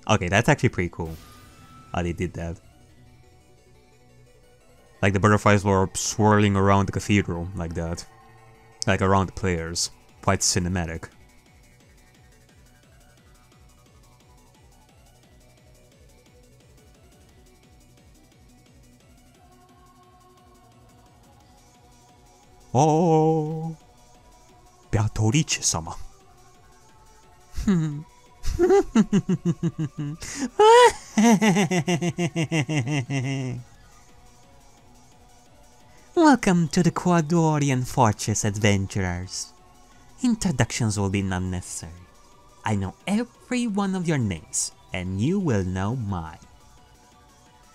Okay, that's actually pretty cool. How they did that. Like the butterflies were swirling around the cathedral, like that. Like around the players. Quite cinematic. Oh, Beatrice-sama. Welcome to the Quadorian Fortress, adventurers. Introductions will be unnecessary. I know every one of your names, and you will know mine.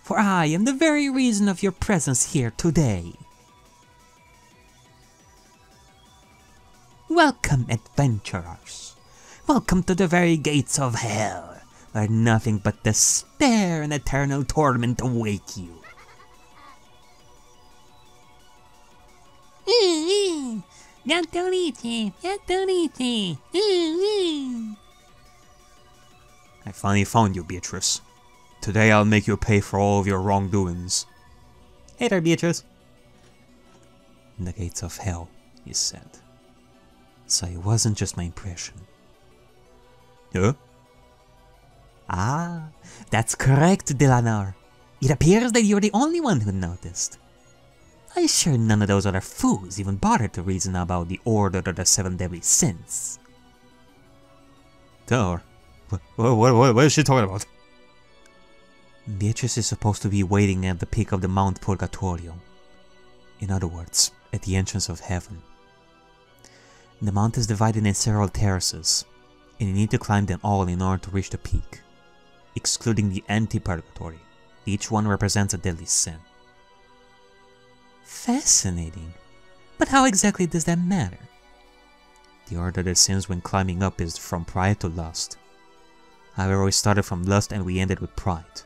For I am the very reason of your presence here today. Welcome, adventurers. Welcome to the very gates of hell, where nothing but despair and eternal torment await you. I finally found you, Beatrice. Today I'll make you pay for all of your wrongdoings. Hey there, Beatrice. In the gates of hell, you said. So it wasn't just my impression. Huh? Ah, that's correct, Delanar. It appears that you're the only one who noticed. I'm sure none of those other fools even bothered to reason about the order of the 7 deadly sins. What is she talking about? Beatrice is supposed to be waiting at the peak of the Mount Purgatorio. In other words, at the entrance of heaven. The mount is divided in several terraces, and you need to climb them all in order to reach the peak, excluding the anti-purgatory. Each one represents a deadly sin. Fascinating. But how exactly does that matter? The order of the sins when climbing up is from pride to lust. However, we started from lust and we ended with pride.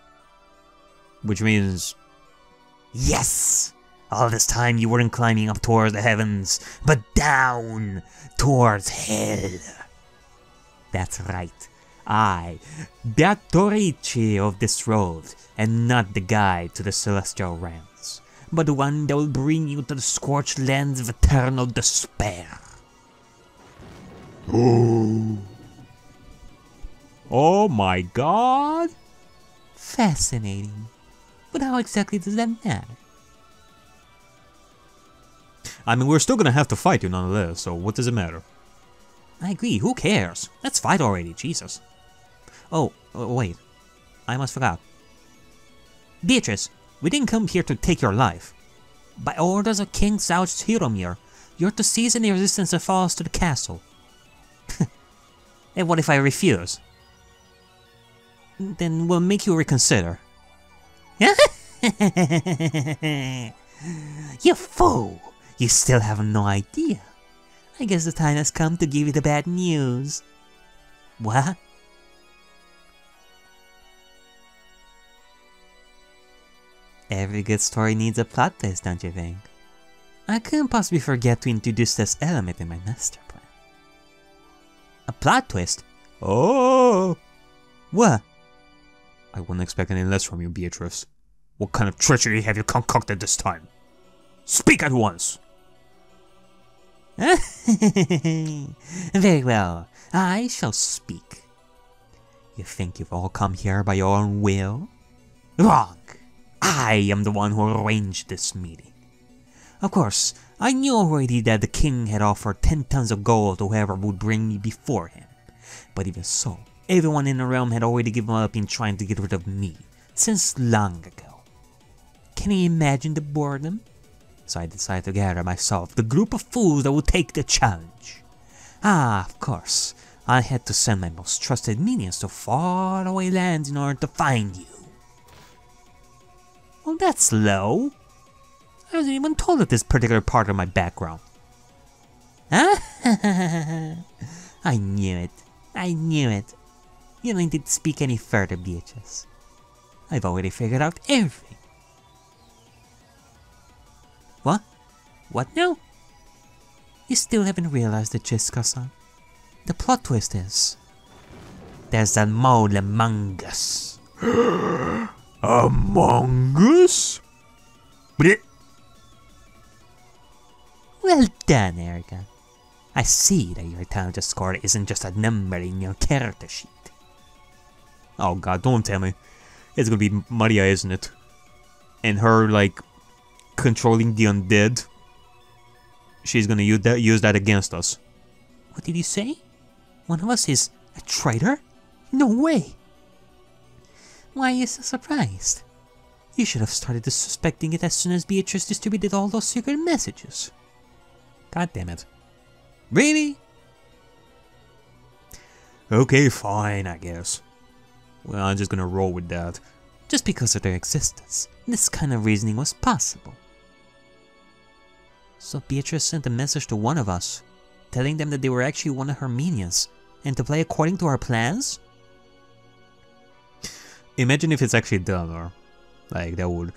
Which means... Yes! All this time you weren't climbing up towards the heavens, but down towards hell. That's right. I, Beatrice of this road, am not the guide to the celestial realms, but the one that will bring you to the scorched lands of eternal despair. Oh my god! Fascinating. But how exactly does that matter? I mean, we're still gonna have to fight you nonetheless, so what does it matter? I agree, who cares? Let's fight already, Jesus. Oh, wait. I almost forgot. Beatrice, we didn't come here to take your life. By orders of King Zouch Hiromir, you're to seize any resistance that falls to the castle. And what if I refuse? Then we'll make you reconsider. You fool! You still have no idea. I guess the time has come to give you the bad news. What? Every good story needs a plot twist, don't you think? I couldn't possibly forget to introduce this element in my master plan. A plot twist? Oh! What? I wouldn't expect any less from you, Beatrice. What kind of treachery have you concocted this time? Speak at once! Very well, I shall speak. You think you've all come here by your own will? Wrong! I am the one who arranged this meeting. Of course, I knew already that the king had offered 10 tons of gold to whoever would bring me before him. But even so, everyone in the realm had already given up in trying to get rid of me, since long ago. Can you imagine the boredom? So I decided to gather myself the group of fools that would take the challenge. Ah, of course, I had to send my most trusted minions to faraway lands in order to find you. Well, that's low. I wasn't even told of this particular part of my background. I knew it. I knew it. You don't need to speak any further, Beatrice. I've already figured out everything. What? What now? You still haven't realized the gist, Kasan. The plot twist is... There's a mole among us. Among us? Blech. Well done, Ariakey. I see that your talent score isn't just a number in your character sheet. Oh god, don't tell me. It's gonna be Maria, isn't it? And her, like, controlling the undead. She's gonna use that against us. What did you say? One of us is a traitor? No way! Why are you so surprised? You should have started suspecting it as soon as Beatrice distributed all those secret messages. God damn it. Really? Okay, fine, I guess. Well, I'm just gonna roll with that. Just because of their existence, this kind of reasoning was possible. So Beatrice sent a message to one of us, telling them that they were actually one of her minions, and to play according to our plans? Imagine if it's actually done, or like that would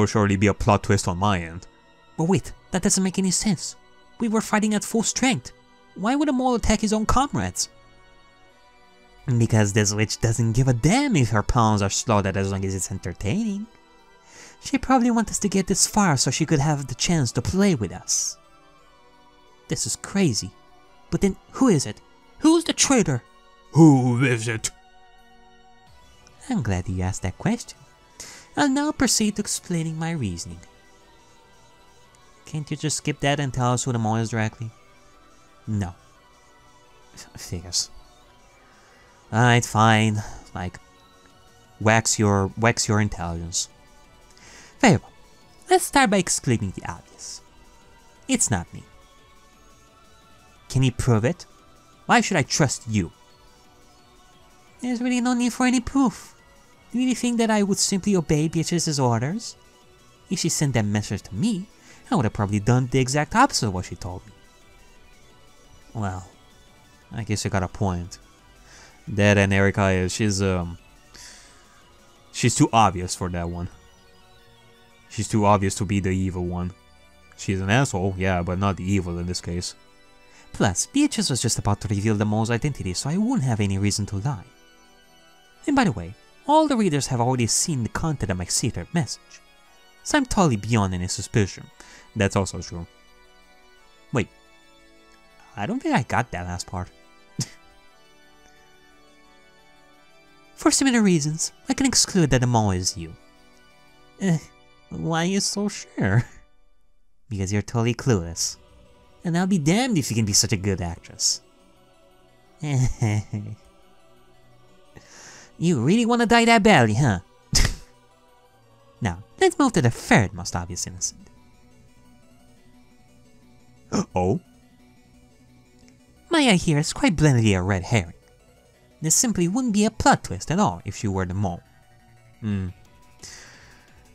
surely be a plot twist on my end. But wait, that doesn't make any sense. We were fighting at full strength. Why would a mole attack his own comrades? Because this witch doesn't give a damn if her pawns are slaughtered as long as it's entertaining. She probably wants us to get this far so she could have the chance to play with us. This is crazy. But then, who is it? Who's the traitor? Who is it? I'm glad you asked that question. I'll now proceed to explaining my reasoning. Can't you just skip that and tell us who the mole is directly? No. Figures. Alright, fine. Like, wax your intelligence. Very well. Let's start by explaining the obvious. It's not me. Can you prove it? Why should I trust you? There's really no need for any proof. Do you really think that I would simply obey Beatrice's orders? If she sent that message to me, I would have probably done the exact opposite of what she told me. Well, I guess you got a point. That and Ariakey, she's too obvious for that one. She's too obvious to be the evil one. She's an asshole, yeah, but not the evil in this case. Plus, Beatrice was just about to reveal the mole's identity, so I wouldn't have any reason to lie. And by the way, all the readers have already seen the content of my secret message, so I'm totally beyond any suspicion. That's also true. Wait, I don't think I got that last part. For similar reasons, I can exclude that the mole is you. Why are you so sure? Because you're totally clueless. And I'll be damned if you can be such a good actress. You really want to die that badly, huh? Now, let's move to the third most obvious innocent. Oh? Maya here is quite blatantly a red herring. This simply wouldn't be a plot twist at all if she were the mole.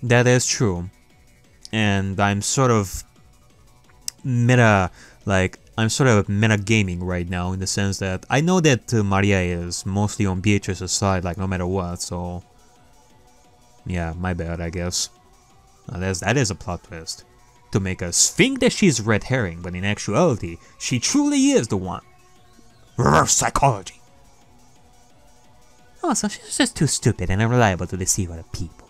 That is true. And I'm sort of meta gaming right now, in the sense that I know that Maria is mostly on Beatrice's side, like no matter what, so yeah, my bad, I guess. That is a plot twist. To make us think that she's red herring, but in actuality, she truly is the one. Reverse psychology. Also, she's just too stupid and unreliable to deceive other people.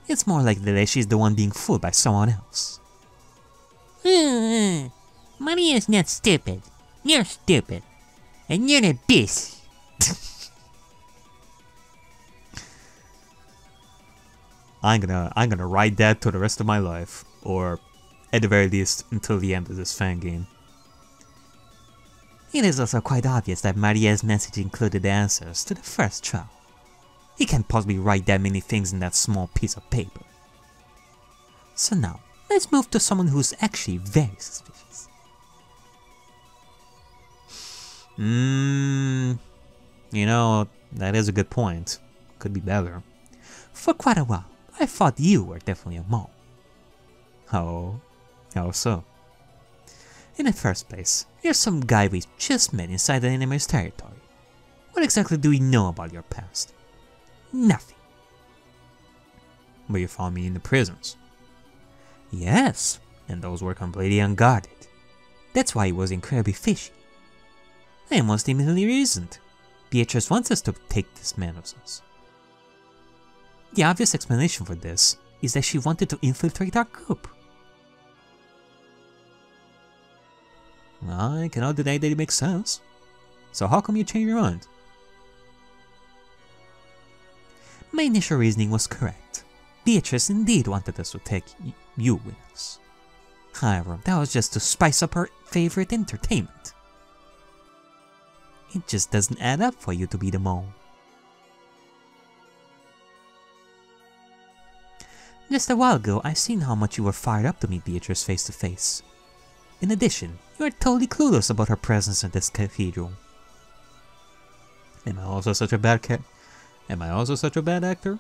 It's more likely that she's the one being fooled by someone else. Maria's not stupid. You're stupid. And you're the best. I'm gonna ride that to the rest of my life, or at the very least until the end of this Fangame. It is also quite obvious that Maria's message included answers to the first trial. He can't possibly write that many things in that small piece of paper. So now, let's move to someone who's actually very suspicious. You know, that is a good point. Could be better. For quite a while, I thought you were definitely a mole. How so? In the first place, you're some guy we just met inside the enemy's territory. What exactly do we know about your past? Nothing. But you found me in the prisons. Yes, and those were completely unguarded. That's why it was incredibly fishy. I almost immediately reasoned. Beatrice wants us to take this man of us. The obvious explanation for this is that she wanted to infiltrate our group. I cannot deny that it makes sense. So how come you changed your mind? My initial reasoning was correct. Beatrice indeed wanted us to take you with us. However, that was just to spice up her favorite entertainment. It just doesn't add up for you to be the mole. Just a while ago, I seen how much you were fired up to meet Beatrice face to face. In addition, you are totally clueless about her presence in this cathedral. Am I also such a bad actor?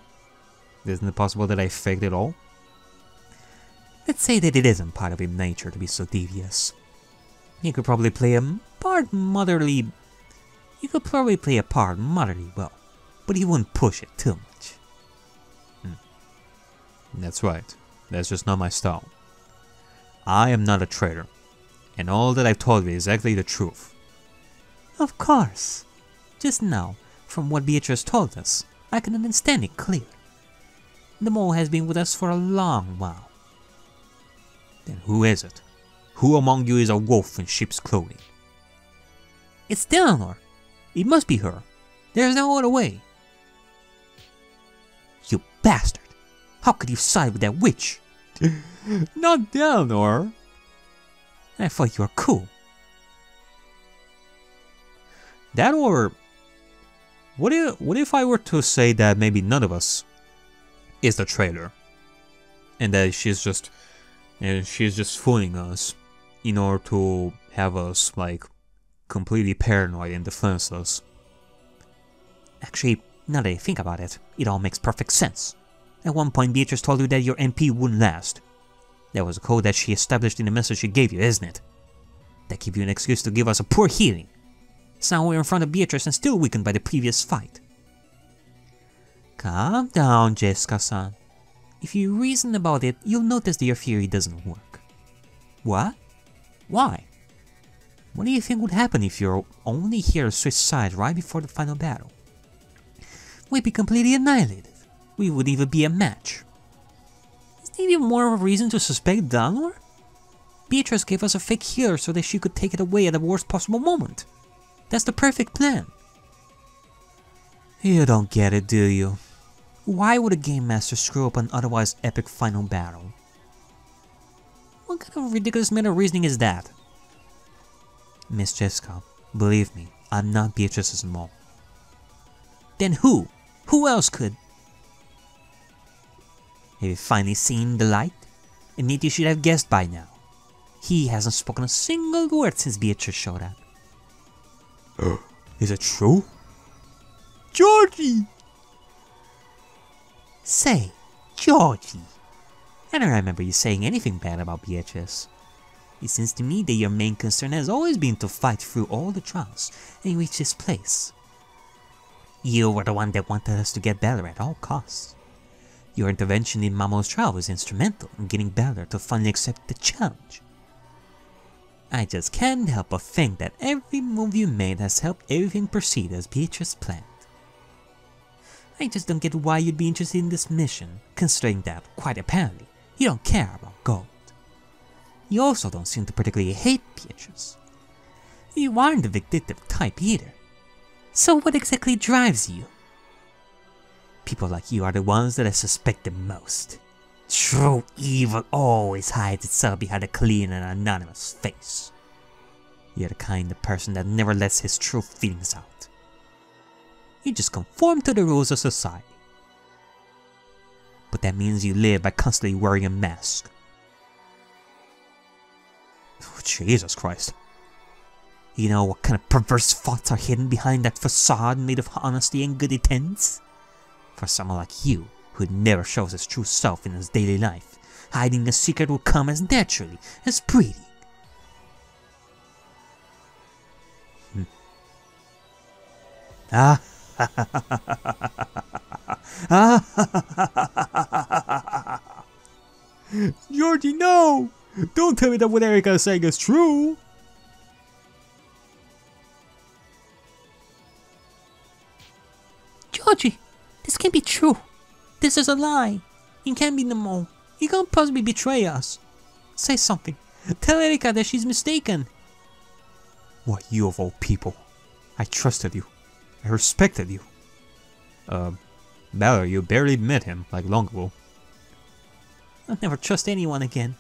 Isn't it possible that I faked it all? Let's say that it isn't part of his nature to be so devious. You could probably play a part motherly well, but you wouldn't push it too much. That's right. That's just not my style. I am not a traitor, and all that I've told you is exactly the truth. Of course. Just now, from what Beatrice told us, I can understand it clearly. The mole has been with us for a long while. Then who is it? Who among you is a wolf in sheep's clothing? It's Delnor. It must be her. There's no other way. You bastard! How could you side with that witch? Not Delnor. I thought you were cool. That or... What if I were to say that maybe none of us is the traitor, and that she's just fooling us in order to have us like completely paranoid and defenseless? Actually, now that I think about it, it all makes perfect sense. At one point, Beatrice told you that your MP wouldn't last. That was a code that she established in the message she gave you, isn't it? That gave you an excuse to give us a poor healing. So now we're in front of Beatrice and still weakened by the previous fight. Calm down, Jessica-san. If you reason about it, you'll notice that your theory doesn't work. What? Why? What do you think would happen if you're only here to switch sides right before the final battle? We'd be completely annihilated. We wouldn't even be a match. Isn't it even more of a reason to suspect Dalnor? Beatrice gave us a fake healer so that she could take it away at the worst possible moment. That's the perfect plan. You don't get it, do you? Why would a game master screw up an otherwise epic final battle? What kind of ridiculous meta reasoning is that? Miss Jessica, believe me, I'm not Beatrice's mole. Then who? Who else could? Have you finally seen the light? Indeed, you should have guessed by now. He hasn't spoken a single word since Beatrice showed up. Is it true? Georgie! Say, Georgie. I don't remember you saying anything bad about Beatrice. It seems to me that your main concern has always been to fight through all the trials and reach this place. You were the one that wanted us to get better at all costs. Your intervention in Mamo's trial was instrumental in getting better to finally accept the challenge. I just can't help but think that every move you made has helped everything proceed as Beatrice planned. I just don't get why you'd be interested in this mission, considering that, quite apparently, you don't care about gold. You also don't seem to particularly hate Beatrice. You aren't the vindictive type either. So what exactly drives you? People like you are the ones that I suspect the most. True evil always hides itself behind a clean and anonymous face. You're the kind of person that never lets his true feelings out. You just conform to the rules of society. But that means you live by constantly wearing a mask. Oh, Jesus Christ. You know what kind of perverse thoughts are hidden behind that facade made of honesty and good intents? For someone like you, who never shows his true self in his daily life, hiding a secret will come as naturally as breathing. Georgie, no! Don't tell me that what Ariakey is saying is true! This can't be true. This is a lie. It can't be Nemo. He can't possibly betray us. Say something. Tell Ariakey that she's mistaken. Why, you of all people. I trusted you. I respected you. Bella, you barely met him, like long ago. I'll never trust anyone again.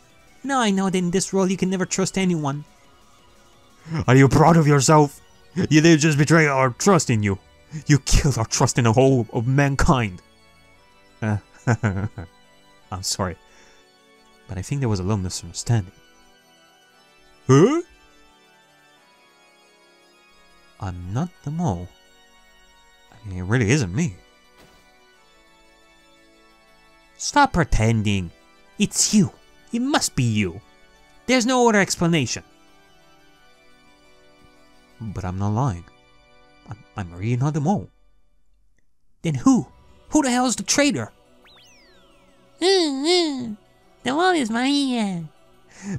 Now I know that in this world you can never trust anyone. Are you proud of yourself? You didn't just betray our trust in you. You killed our trust in the whole of mankind. I'm sorry. But I think there was a little misunderstanding. Huh? I'm not the mole. I mean, it really isn't me. Stop pretending. It's you. It must be you. There's no other explanation. But I'm not lying. I'm really not the mole. Then who? Who the hell is the traitor? The mole is Maria.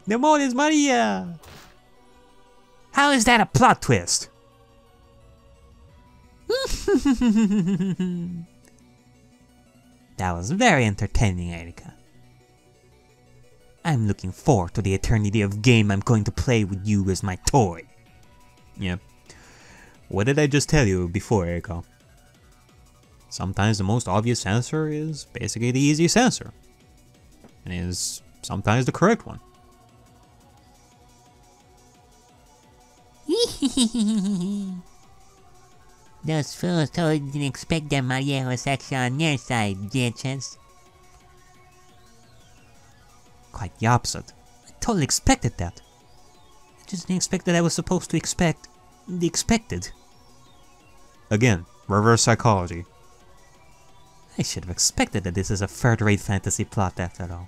The mole is Maria. How is that a plot twist? That was very entertaining, Ariakey. I'm looking forward to the eternity of game I'm going to play with you as my toy. Yeah. What did I just tell you before, Ariakey? Sometimes the most obvious answer is basically the easiest answer. And is sometimes the correct one. Those fools totally didn't expect that Maria was actually on their side, bitches. Quite the opposite. I totally expected that. I just didn't expect that I was supposed to expect the expected. Again, reverse psychology. I should have expected that this is a third-rate fantasy plot after all.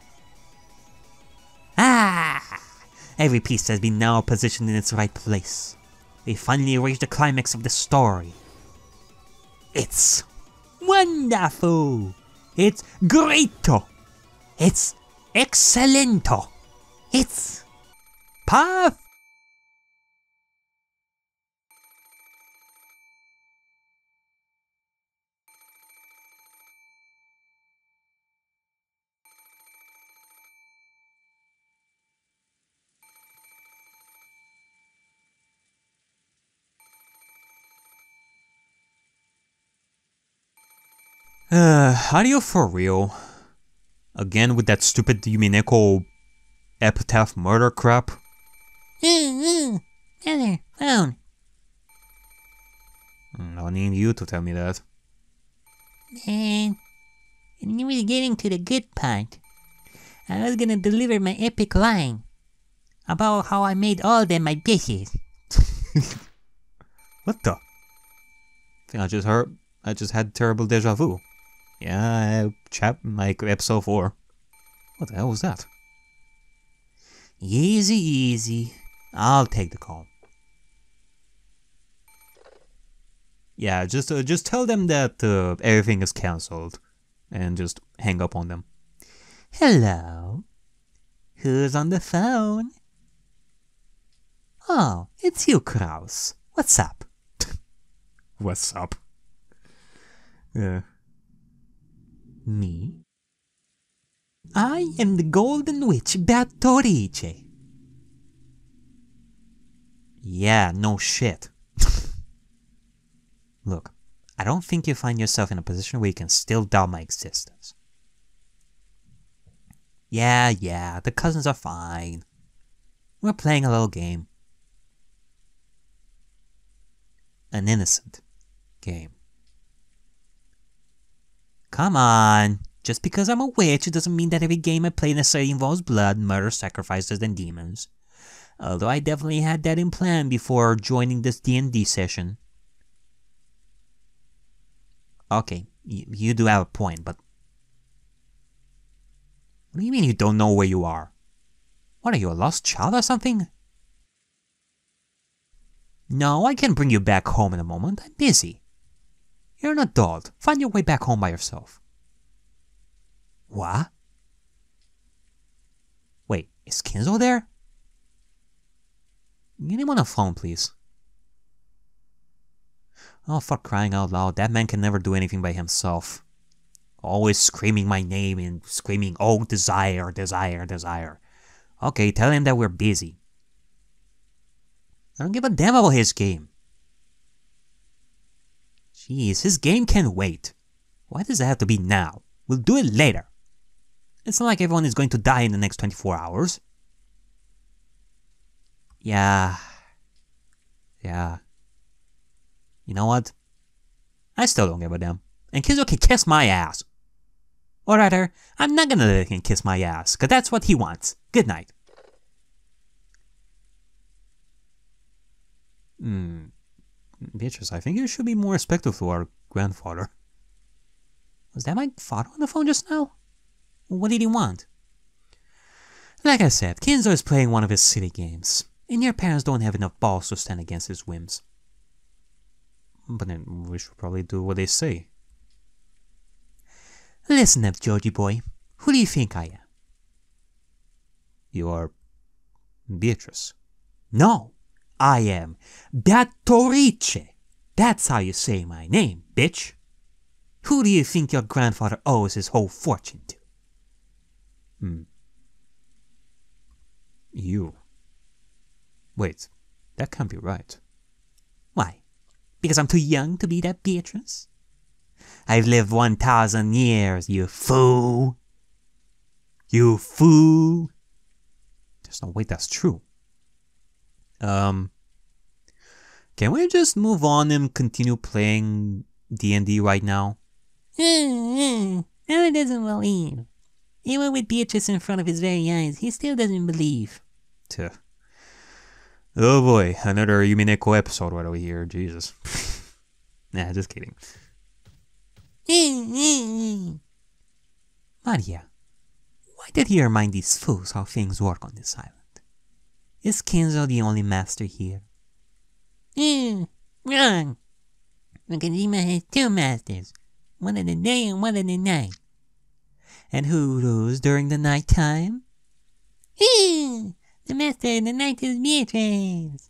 Ah! Every piece has been now positioned in its right place. We finally reached the climax of the story. It's wonderful! It's greato! It's excellento! It's perfect! Are you for real? Again with that stupid Umineko epitaph murder crap? Heather, phone. I need you to tell me that. And you was getting to the good part. I was gonna deliver my epic line about how I made all them my bitches. What the? I think I just had terrible deja vu. Yeah, like episode 4. What the hell was that? Easy, easy. I'll take the call. Yeah, just tell them that everything is cancelled, and just hang up on them. Hello? Who's on the phone? Oh, it's you, Kraus. What's up? What's up? Yeah. Me? I am the Golden Witch Bertorice. Yeah, no shit. Look, I don't think you find yourself in a position where you can still doubt my existence. Yeah, the cousins are fine. We're playing a little game. An innocent game. Come on, just because I'm a witch doesn't mean that every game I play necessarily involves blood, murder, sacrifices, and demons. Although I definitely had that in plan before joining this D&D session. Okay, you do have a point, but... What do you mean you don't know where you are? What, are you a lost child or something? No, I can bring you back home in a moment. I'm busy. You're an adult. Find your way back home by yourself. What? Wait, is Kinzo there? Get him on the phone, please. Oh, for crying out loud, that man can never do anything by himself. Always screaming my name and screaming, oh, desire, desire, desire. Okay, tell him that we're busy. I don't give a damn about his game. Jeez, his game can wait. Why does it have to be now? We'll do it later. It's not like everyone is going to die in the next 24 hours. Yeah. You know what? I still don't give a damn. And Kizo can kiss my ass. Or rather, I'm not gonna let him kiss my ass, cause that's what he wants. Good night. Beatrice, I think you should be more respectful to our grandfather. Was that my father on the phone just now? What did he want? Like I said, Kinzo is playing one of his silly games, and your parents don't have enough balls to stand against his whims. But then we should probably do what they say. Listen up, Georgie boy. Who do you think I am? You are Beatrice. No, I am Beatrice. That's how you say my name, bitch. Who do you think your grandfather owes his whole fortune to? You. Wait, that can't be right. Why? Because I'm too young to be that Beatrice? I've lived 1,000 years, you fool! You fool! There's no way that's true. Can we just move on and continue playing D&D right now? No, he doesn't believe. Even with Beatrice in front of his very eyes, he still doesn't believe. Tuh. Oh boy, another Umineko episode right over here, Jesus. Nah, just kidding. Maria, why did he remind these fools how things work on this island? Is Kinzo the only master here? Wrong. Nakajima has 2 masters. One in the day and one in the night. And who rules during the night time? The master in the night is Beatrice.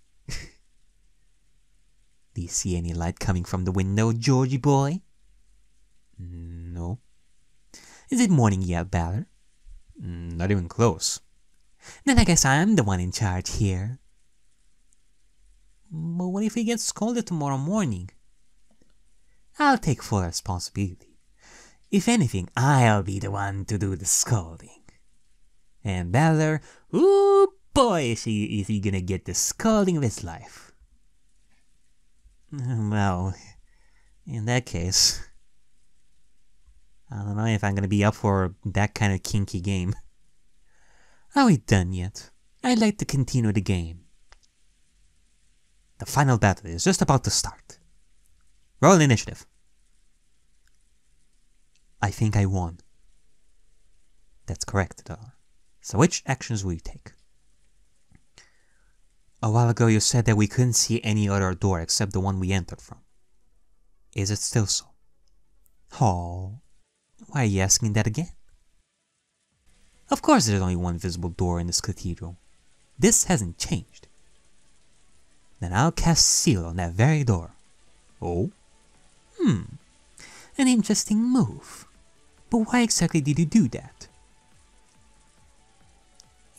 Do you see any light coming from the window, Georgie boy? No. Is it morning yet, Balor? Not even close. Then I guess I'm the one in charge here. But what if he gets scolded tomorrow morning? I'll take full responsibility. If anything, I'll be the one to do the scolding. And Balor, ooh boy, is he gonna get the scolding of his life. Well, in that case, I don't know if I'm gonna be up for that kind of kinky game. Are we done yet? I'd like to continue the game. The final battle is just about to start. Roll initiative. I think I won. That's correct, though. So which actions will you take? A while ago you said that we couldn't see any other door except the one we entered from. Is it still so? Oh, why are you asking that again? Of course there's only one visible door in this cathedral. This hasn't changed. Then I'll cast seal on that very door. Oh? An interesting move. But why exactly did you do that?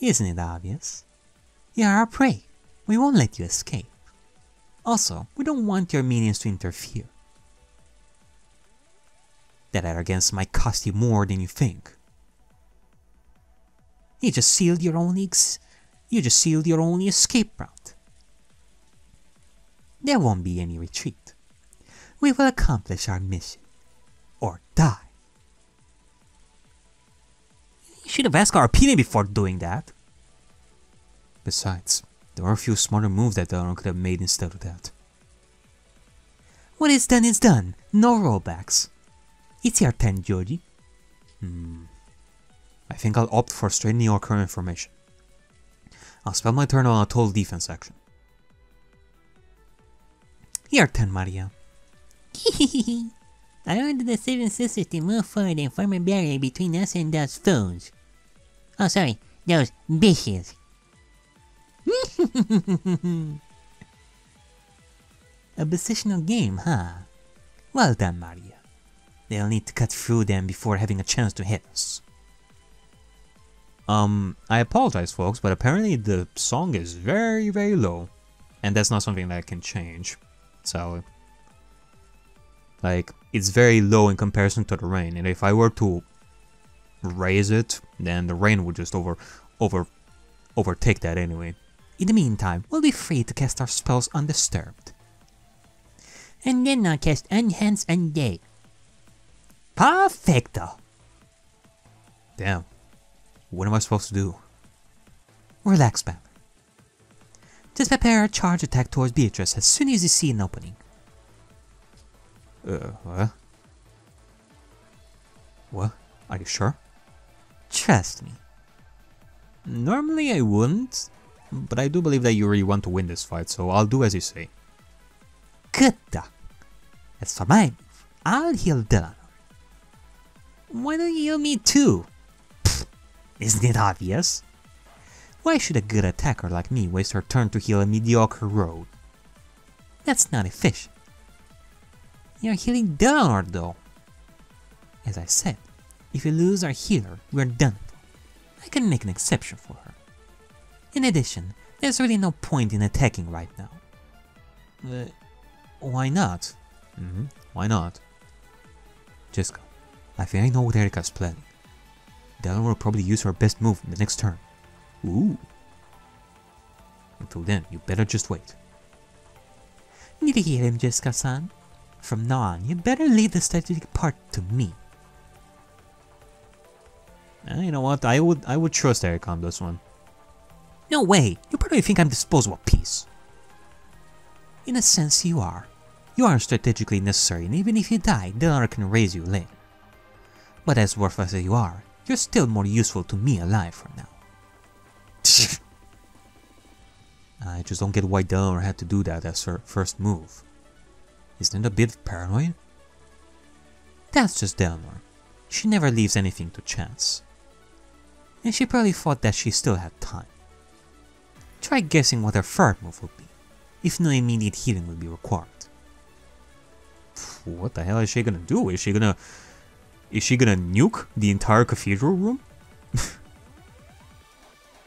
Isn't it obvious? You're our prey. We won't let you escape. Also, we don't want your minions to interfere. That arrogance might cost you more than you think. You just sealed your only escape route. There won't be any retreat. We will accomplish our mission. Or die. You should have asked our opinion before doing that. Besides, there are a few smarter moves that Delron could have made instead of that. What is done is done. No rollbacks. It's your turn, Georgie. I think I'll opt for straightening your current information. I'll spend my turn on a total defense action. Your turn, Maria. I ordered the 7 sisters to move forward and form a barrier between us and those fools. Oh, sorry, those bitches. A positional game, huh? Well done, Maria. They'll need to cut through them before having a chance to hit us. I apologize, folks, but apparently the song is very, very low. And that's not something that I can change. So, like, it's very low in comparison to the rain. And if I were to raise it, then the rain would just overtake that anyway. In the meantime, we'll be free to cast our spells undisturbed. And then I'll cast Enhance Undead. Perfecto! Damn. What am I supposed to do? Relax, Banner. Just prepare a charge attack towards Beatrice as soon as you see an opening. What? What? Are you sure? Trust me. Normally I wouldn't, but I do believe that you really want to win this fight, so I'll do as you say. Good duck. As for my move, I'll heal Dylan. Why don't you heal me too? Pfft, isn't it obvious? Why should a good attacker like me waste her turn to heal a mediocre rogue? That's not efficient. You're healing Dylan though. As I said, if we lose our healer, we're done for. I can make an exception for her. In addition, there's really no point in attacking right now. Why not? Why not? Just go. I think I know what Erika's planning. Dylan will probably use her best move in the next turn. Ooh. Until then, you better just wait. Need to hear him, Jessica-san? From now on, you better leave the strategic part to me. You know what? I would trust Erika on this one. No way! You probably think I'm disposable piece. In a sense, you are. You aren't strategically necessary, and even if you die, Dylan can raise you later. But as worthless as you are, you're still more useful to me alive for now. I just don't get why Dylan had to do that as her first move. Isn't it a bit paranoid? That's just Delnor. She never leaves anything to chance. And she probably thought that she still had time. Try guessing what her third move would be, if no immediate healing will be required. What the hell is she gonna do? Is she gonna nuke the entire cathedral room?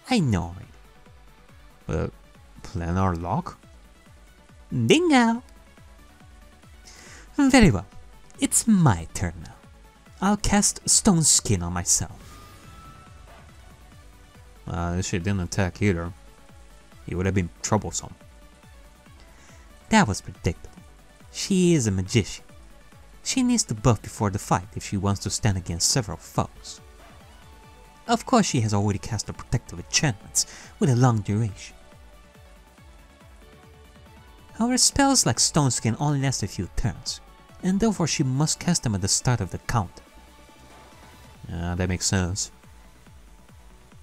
I know it. Planar lock? Bingo! Very well. It's my turn now. I'll cast Stone Skin on myself. This shit didn't attack either. It would have been troublesome. That was predictable. She is a magician. She needs to buff before the fight if she wants to stand against several foes. Of course, she has already cast her protective enchantments with a long duration. However, spells like Stone Skin only last a few turns, and therefore she must cast them at the start of the count. That makes sense.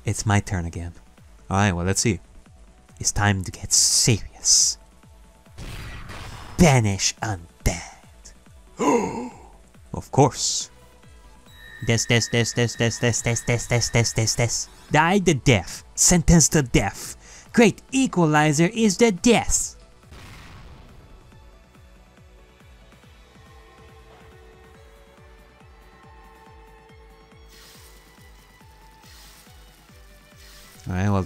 It's my turn again. Alright, well, let's see. It's time to get serious. Banish Undead. Of course. Die the death. Sentence to death. Great equalizer is the death. Alright, well,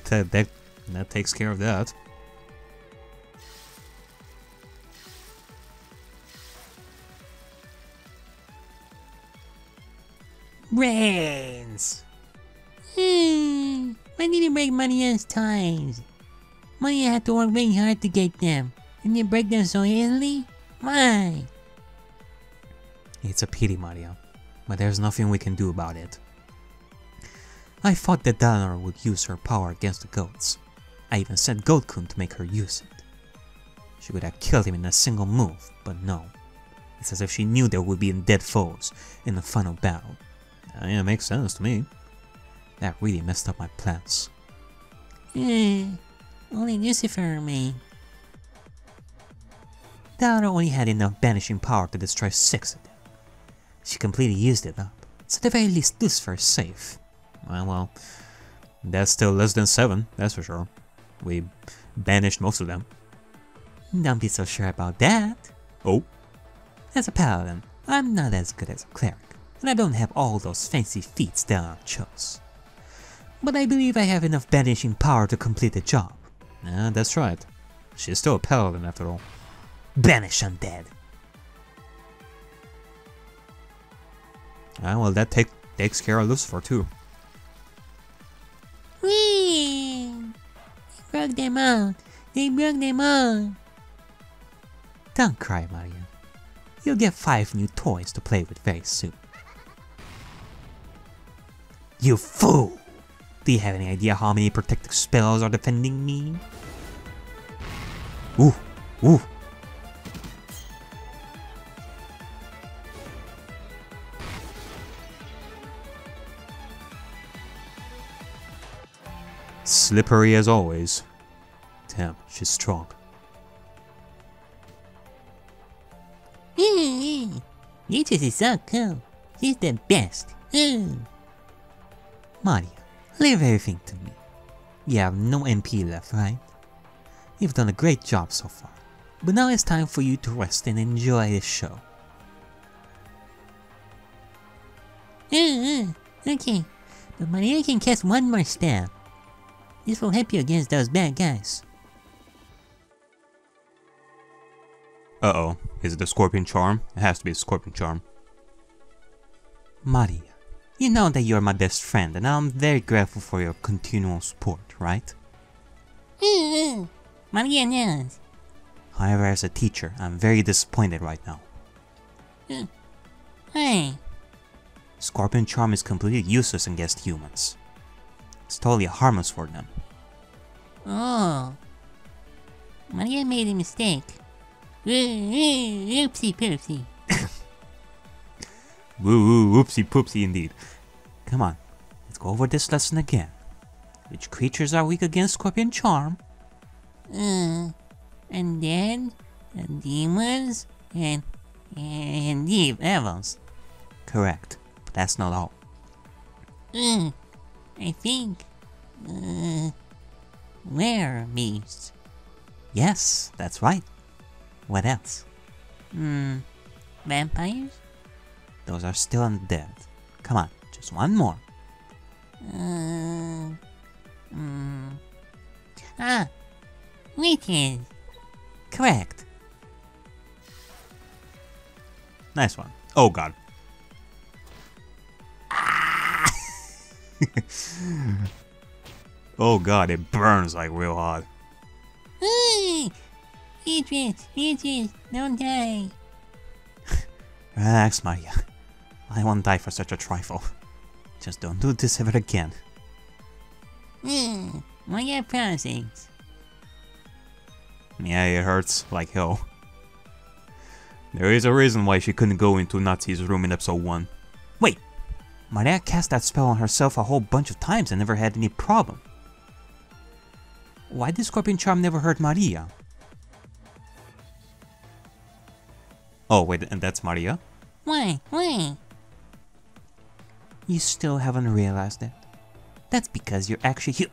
that takes care of that. Brains! I need to make money as times. Money I have to work very hard to get them, and you break them so easily? Why? It's a pity, Maria, but there's nothing we can do about it. I thought that Danor would use her power against the goats. I even sent Goat-kun to make her use it. She would have killed him in a single move, but no. It's as if she knew there would be dead foes in the final battle. Yeah, it makes sense to me. That really messed up my plans. Only Lucifer remained. Danor only had enough banishing power to destroy 6 of them. She completely used it up, so at the very least Lucifer is safe. Well, that's still less than 7, that's for sure. We banished most of them. Don't be so sure about that. Oh? As a paladin, I'm not as good as a cleric, and I don't have all those fancy feats that are chose. But I believe I have enough banishing power to complete the job. Yeah, that's right. She's still a paladin after all. Banish undead! Ah, well, that takes care of Lucifer too. Whee! They broke them all! They broke them all! Don't cry, Maria. You'll get 5 new toys to play with very soon. You fool! Do you have any idea how many protective spells are defending me? Ooh! Ooh! Slippery as always. Damn, she's strong. Beatrice is so cool. She's the best. Maria, leave everything to me. You have no MP left, right? You've done a great job so far, but now it's time for you to rest and enjoy the show. Okay, but Maria can cast one more spell. This will help you against those bad guys. Uh-oh. Is it the Scorpion Charm? It has to be a Scorpion Charm. Maria, you know that you're my best friend and I'm very grateful for your continual support, right? Maria knows. However, as a teacher, I'm very disappointed right now. Hey. Scorpion Charm is completely useless against humans. It's totally harmless for them. Oh. Maria made a mistake. Oopsie poopsie. Woo woo, whoopsie poopsie indeed. Come on, let's go over this lesson again. Which creatures are weak against Scorpion Charm? Undead, and demons, and devils. Correct, but that's not all. I think, were-beasts. Yes, that's right. What else? Vampires? Those are still undead. Come on, just one more. Witches. Correct. Nice one. Oh god. Oh god, it burns like real hot. Witches, don't die. Relax, Maria. I won't die for such a trifle. Just don't do this ever again. Maria promises. Yeah, it hurts like hell. There is a reason why she couldn't go into Natsu's room in episode 1. Wait! Maria cast that spell on herself a whole bunch of times and never had any problem. Why did Scorpion Charm never hurt Maria? Oh wait, and that's Maria? Why? You still haven't realized that? That's because you're actually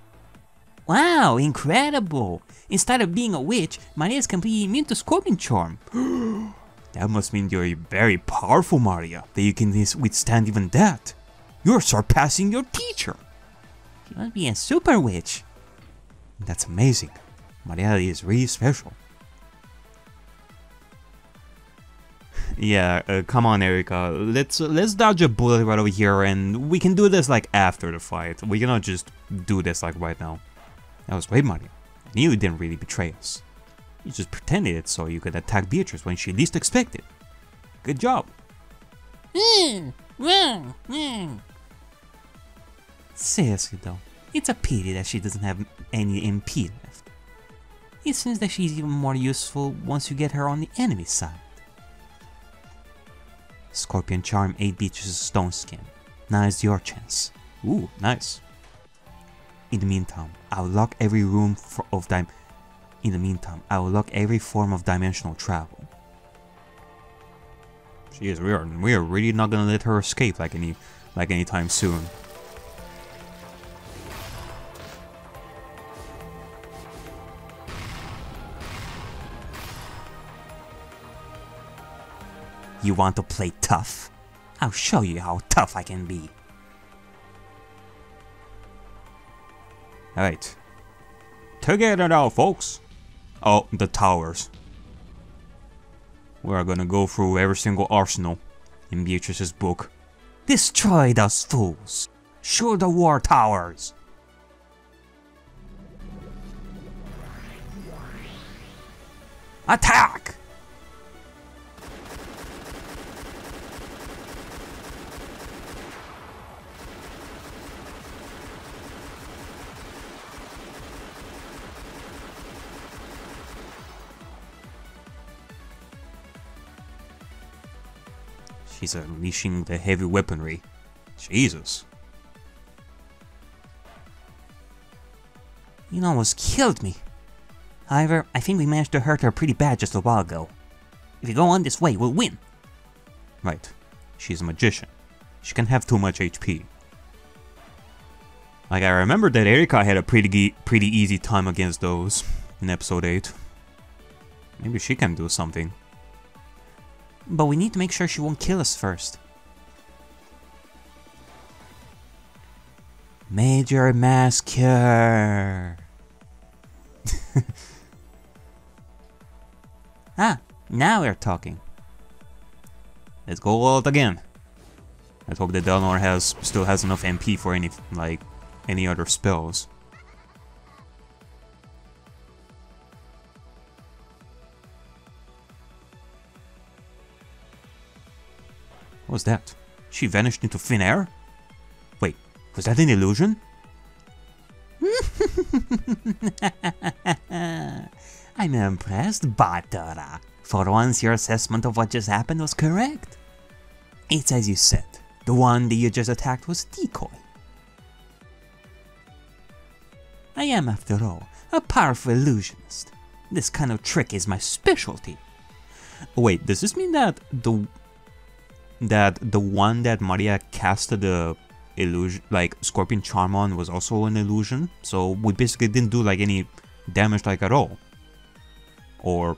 Wow, incredible! Instead of being a witch, Maria is completely immune to Scorpion Charm. That must mean you're very powerful, Maria, that you can withstand even that. You're surpassing your teacher. She must be a super witch. That's amazing. Maria is really special. Yeah, come on, Erica. Let's dodge a bullet right over here, and we can do this like after the fight. We cannot just do this like right now. That was great, Maria. I knew you didn't really betray us. You just pretended it so you could attack Beatrice when she least expected. Good job. Seriously though, it's a pity that she doesn't have any MP left. It seems that she's even more useful once you get her on the enemy side. Scorpion Charm 8 Beatrice's Stone Skin. Now is your chance. Ooh, nice. In the meantime, I will lock every room In the meantime, I will lock every form of dimensional travel. Jeez, we are really not gonna let her escape like anytime soon. You want to play tough? I'll show you how tough I can be. Alright. Together now, folks. Oh, the towers. We're gonna go through every single arsenal in Beatrice's book. Destroy those fools! Shoot the war towers! Attack! She's unleashing the heavy weaponry. Jesus. You almost killed me. However, I think we managed to hurt her pretty bad just a while ago. If we go on this way, we'll win. Right. She's a magician. She can have too much HP. Like, I remember that Ariakey had a pretty easy time against those in episode 8. Maybe she can do something. But we need to make sure she won't kill us first. Major mass cure. Ah, now we're talking. Let's go all out again. Let's hope that Delnor still has enough MP for any other spells. What was that? She vanished into thin air? Wait, was that an illusion? I'm impressed, Batora. For once, your assessment of what just happened was correct. It's as you said. The one that you just attacked was decoy. I am, after all, a powerful illusionist. This kind of trick is my specialty. Wait, does this mean that the one that Maria casted the illusion, like Scorpion Charm on, was also an illusion? So we basically didn't do like any damage at all. Or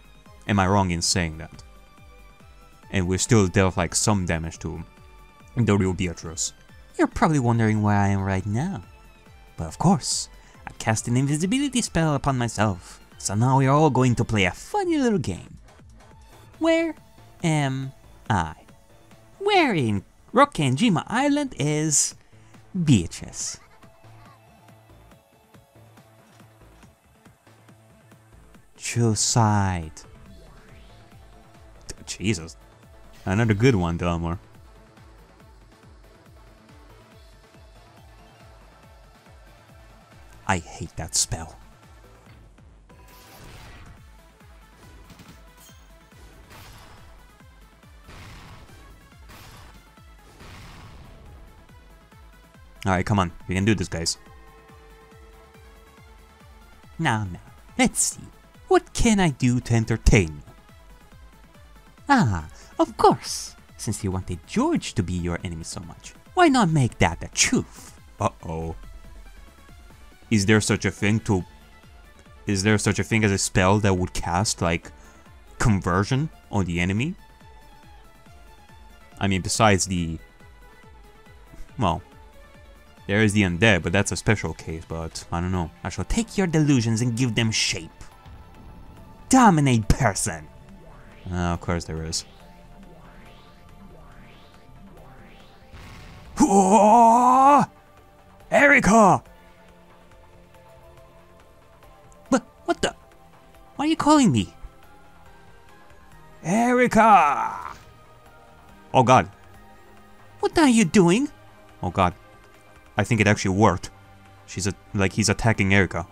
am I wrong in saying that? And we still dealt like some damage to the real Beatrice. You're probably wondering where I am right now. But of course, I cast an invisibility spell upon myself. So now we are all going to play a funny little game. Where am I? Where in Rokkenjima Island is Beatrice? Choose side. Jesus. Another good one, Delmar. I hate that spell. Alright, come on. We can do this, guys. Now, let's see. What can I do to entertain you? Ah, of course. Since you wanted George to be your enemy so much, why not make that the truth? Uh-oh. Is there such a thing as a spell that would cast, like, conversion on the enemy? I mean, besides the... Well, there is the undead, but that's a special case, but I don't know. I shall take your delusions and give them shape. Dominate person! Of course there is. Ariakey! What the? Why are you calling me? Ariakey! Oh god. What are you doing? Oh god. I think it actually worked. He's attacking Ariakey.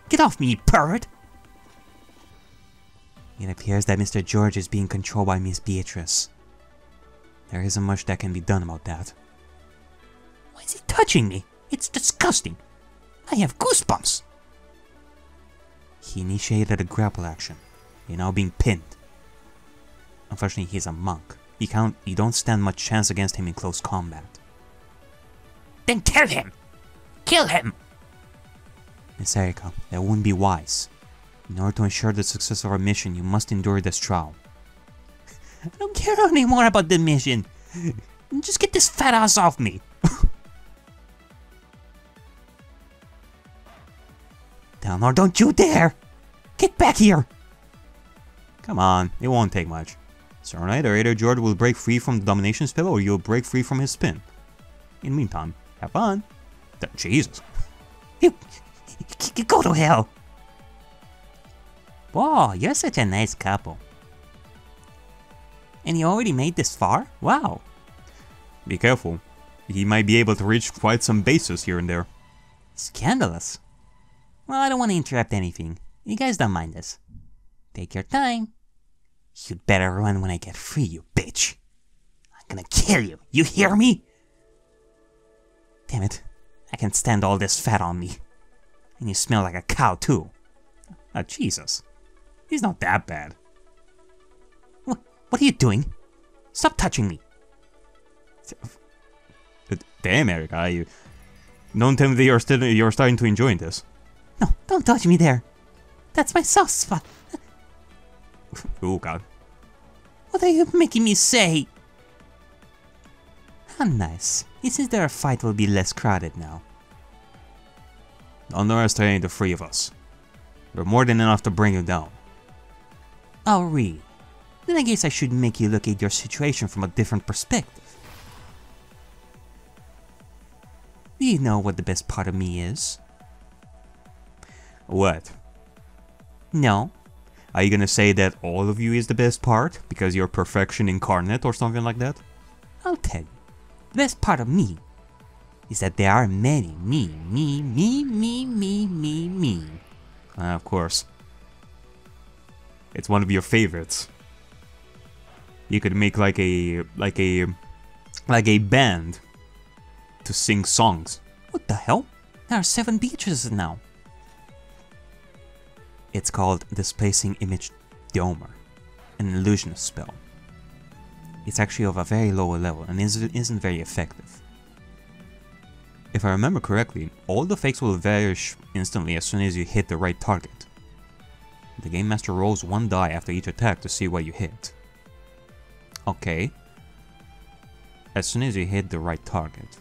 Get off me, you pervert! It appears that Mr. George is being controlled by Miss Beatrice. There isn't much that can be done about that. Why is he touching me? It's disgusting! I have goosebumps! He initiated a grapple action. You're now being pinned. Unfortunately, he's a monk. You don't stand much chance against him in close combat. Then kill him! Kill him! Miss Ariakey, that wouldn't be wise. In order to ensure the success of our mission, you must endure this trial. I don't care anymore about the mission. Just get this fat ass off me. Downor, don't you dare! Get back here! Come on, it won't take much. So either George will break free from the domination spell or you'll break free from his spin. In the meantime, have fun. Jesus. You go to hell! Whoa, you're such a nice couple. And you already made this far? Wow. Be careful. He might be able to reach quite some bases here and there. Scandalous. Well, I don't want to interrupt anything. You guys don't mind this. Take your time. You'd better run when I get free, you bitch. I'm gonna kill you. You hear me? Damn it. I can't stand all this fat on me. And you smell like a cow, too. Oh, Jesus. He's not that bad. What are you doing? Stop touching me. Damn, Ariakey, you don't tell me that you're starting to enjoy this. No, don't touch me there. That's my soft spot. Oh, God. What are you making me say? How nice. It seems their fight will be less crowded now. Don't underestimate the three of us. We're more than enough to bring you down. Oh, really? Then I guess I should make you look at your situation from a different perspective. Do you know what the best part of me is? What? No. Are you gonna say that all of you is the best part because you're perfection incarnate or something like that? I'll tell you. The best part of me is that there are many me. Of course. It's one of your favorites. You could make like a band to sing songs. What the hell? There are 7 beaches now. It's called Displacing Image Domer, an illusionist spell. It's actually of a very low level and isn't very effective. If I remember correctly, all the fakes will vanish instantly as soon as you hit the right target. The Game Master rolls 1 die after each attack to see what you hit. Okay. As soon as you hit the right target.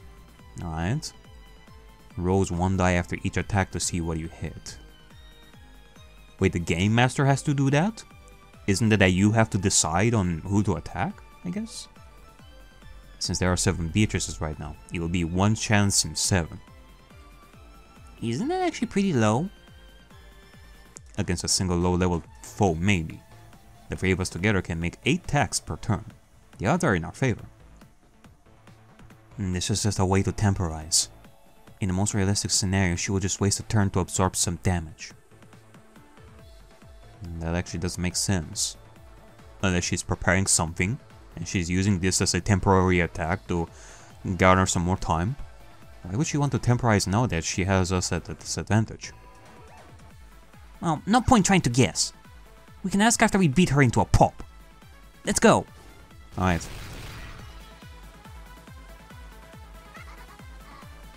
Alright. Rolls 1 die after each attack to see what you hit. Wait, the Game Master has to do that? Isn't it that you have to decide on who to attack, I guess? Since there are 7 Beatrices right now, it will be 1 chance in 7. Isn't that actually pretty low? Against a single low-level foe, maybe. The 3 of us together can make 8 attacks per turn. The odds are in our favor. This is just a way to temporize. In the most realistic scenario, she will just waste a turn to absorb some damage. That actually doesn't make sense. Unless she's preparing something, and she's using this as a temporary attack to garner some more time. Why would she want to temporize now that she has us at a disadvantage? Well, no point trying to guess. We can ask after we beat her into a pulp. Let's go. Alright.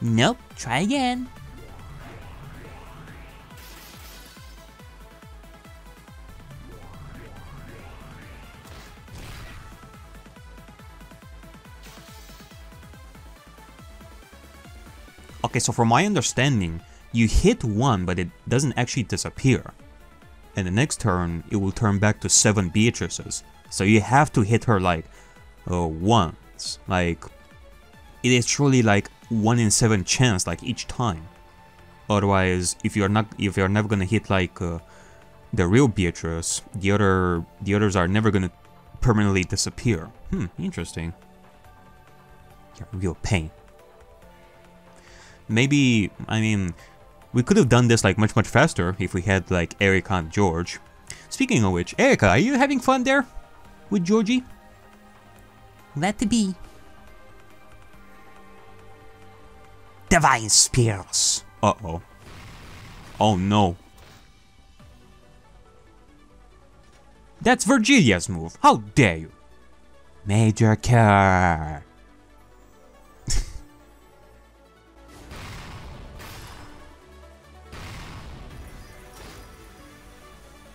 Nope, try again. Okay, so from my understanding, you hit 1 but it doesn't actually disappear. And the next turn, it will turn back to 7 Beatrices. So you have to hit her like once. Like, it is truly like 1 in 7 chance like each time. Otherwise, if you're never gonna hit like the real Beatrice, the others are never gonna permanently disappear. Interesting. You're a real pain. Maybe, I mean, we could have done this like much faster if we had like Ariakey and George. Speaking of which, Ariakey, are you having fun there with Georgie? Glad to be. Divine Spears. Uh-oh. Oh no. That's Virgilia's move. How dare you? Major Cure.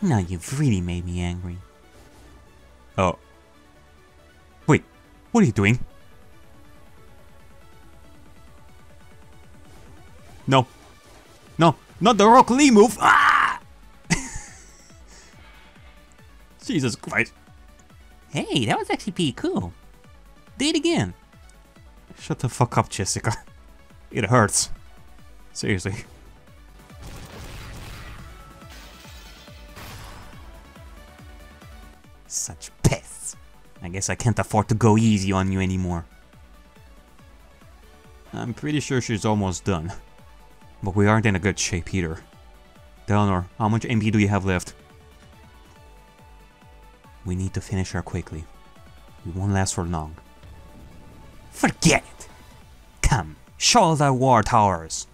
Now you've really made me angry. Oh. What are you doing? No. No, not the Rock Lee move! Ah! Jesus Christ. Hey, that was actually pretty cool. Do it again. Shut the fuck up, Jessica. It hurts. Seriously. Such pests. I guess I can't afford to go easy on you anymore. I'm pretty sure she's almost done. But we aren't in a good shape either. Delnor, how much MP do you have left? We need to finish her quickly. We won't last for long. Forget it! Come, show the war towers!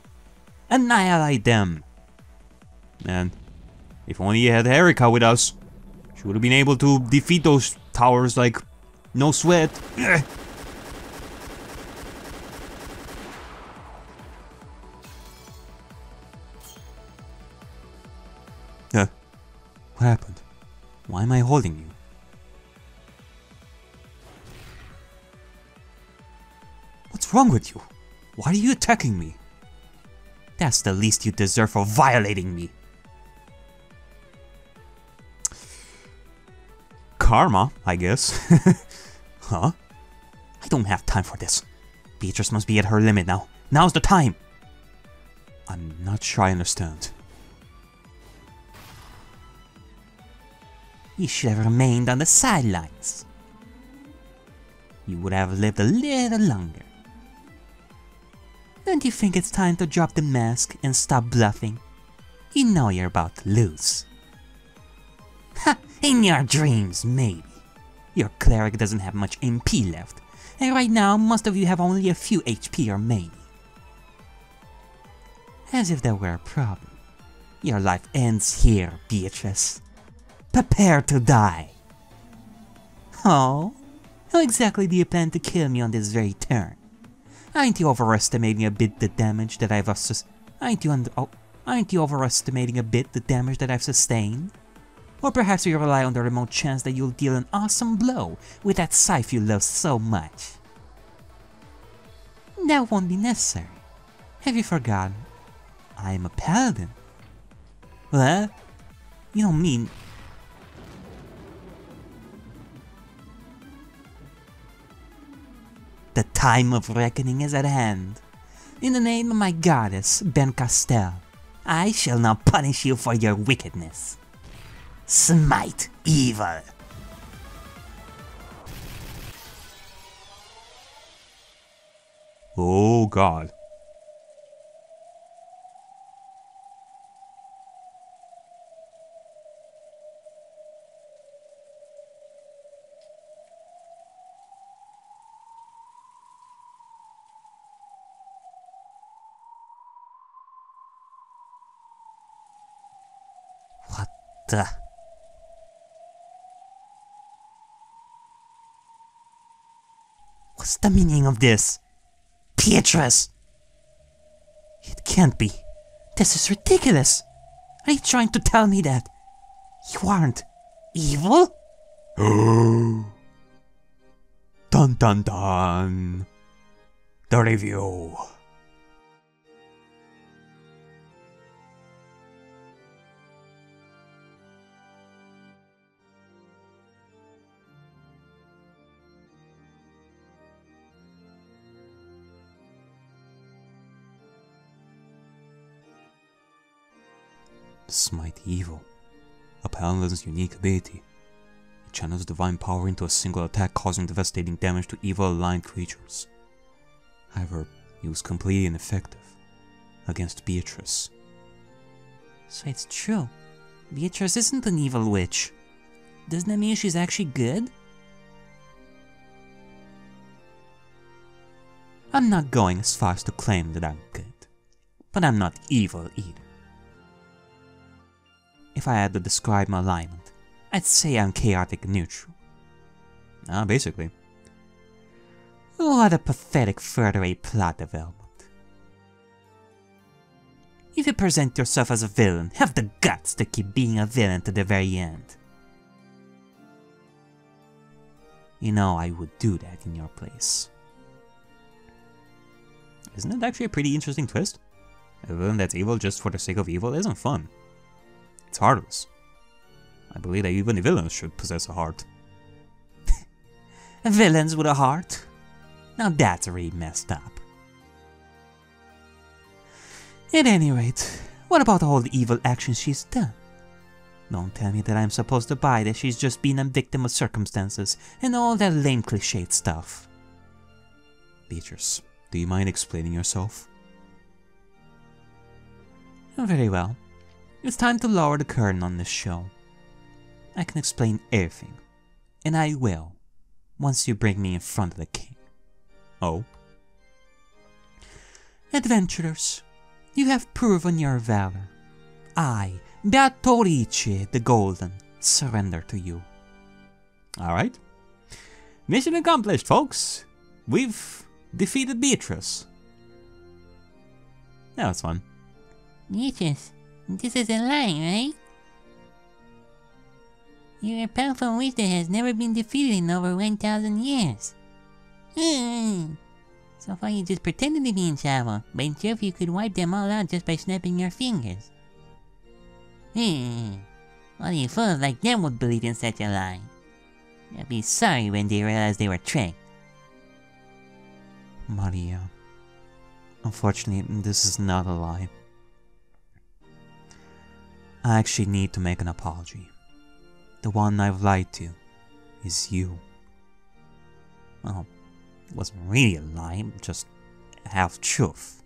Annihilate them! Man, if only you had Ariakey with us. She would have been able to defeat those towers like no sweat. Ugh. What happened? Why am I holding you? What's wrong with you? Why are you attacking me? That's the least you deserve for violating me. Karma, I guess. Huh? I don't have time for this. Beatrice must be at her limit now. Now's the time! I'm not sure I understand. You should have remained on the sidelines. You would have lived a little longer. Don't you think it's time to drop the mask and stop bluffing? You know you're about to lose. Ha! In your dreams, maybe. Your cleric doesn't have much MP left, and right now most of you have only a few HP remaining. As if that were a problem. Your life ends here, Beatrice. Prepare to die. Oh? How exactly do you plan to kill me on this very turn? Aren't you overestimating a bit the damage that I've overestimating a bit the damage that I've sustained? Or perhaps you rely on the remote chance that you'll deal an awesome blow with that scythe you love so much. That won't be necessary. Have you forgotten? I am a paladin. What? You don't mean... The time of reckoning is at hand. In the name of my goddess, Ben Castel, I shall now punish you for your wickedness. Smite evil! Oh god. What the... What's the meaning of this? Beatrice! It can't be. This is ridiculous. Are you trying to tell me that you aren't evil? Dun dun dun. The review. Smite evil. A paladin's unique ability. It channels divine power into a single attack, causing devastating damage to evil-aligned creatures. However, it was completely ineffective against Beatrice. So it's true. Beatrice isn't an evil witch. Doesn't that mean she's actually good? I'm not going as far as to claim that I'm good, but I'm not evil either. If I had to describe my alignment, I'd say I'm chaotic neutral. Basically. What a pathetic further rate plot development. If you present yourself as a villain, have the guts to keep being a villain to the very end. You know I would do that in your place. Isn't it actually a pretty interesting twist? A villain that's evil just for the sake of evil isn't fun. It's heartless. I believe that even the villains should possess a heart. Villains with a heart? Now that's really messed up. At any rate, what about all the evil actions she's done? Don't tell me that I'm supposed to buy that she's just been a victim of circumstances and all that lame cliched stuff. Beatrice, do you mind explaining yourself? Very well. It's time to lower the curtain on this show. I can explain everything, and I will, once you bring me in front of the king. Oh? Adventurers, you have proven your valor. I, Beatrice the Golden, surrender to you. Alright. Mission accomplished, folks. We've defeated Beatrice. That was fun. Beatrice, this is a lie, right? You're a powerful witch that has never been defeated in over 1,000 years. So far you just pretended to be in trouble, but in truth you could wipe them all out just by snapping your fingers. Only fools like them would believe in such a lie. They'll be sorry when they realize they were tricked. Maria, unfortunately, this is not a lie. I actually need to make an apology. The one I've lied to is you. Well, it wasn't really a lie, just half truth.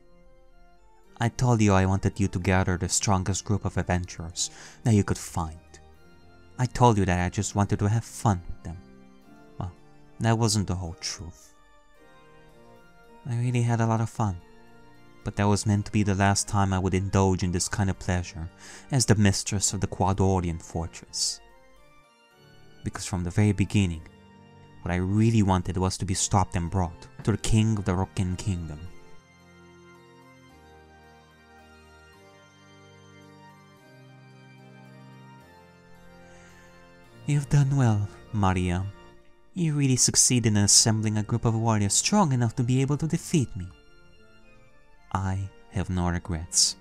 I told you I wanted you to gather the strongest group of adventurers that you could find. I told you that I just wanted to have fun with them. Well, that wasn't the whole truth. I really had a lot of fun, but that was meant to be the last time I would indulge in this kind of pleasure as the mistress of the Quadorian fortress. Because from the very beginning, what I really wanted was to be stopped and brought to the king of the Roken Kingdom. You've done well, Maria. You really succeeded in assembling a group of warriors strong enough to be able to defeat me. I have no regrets.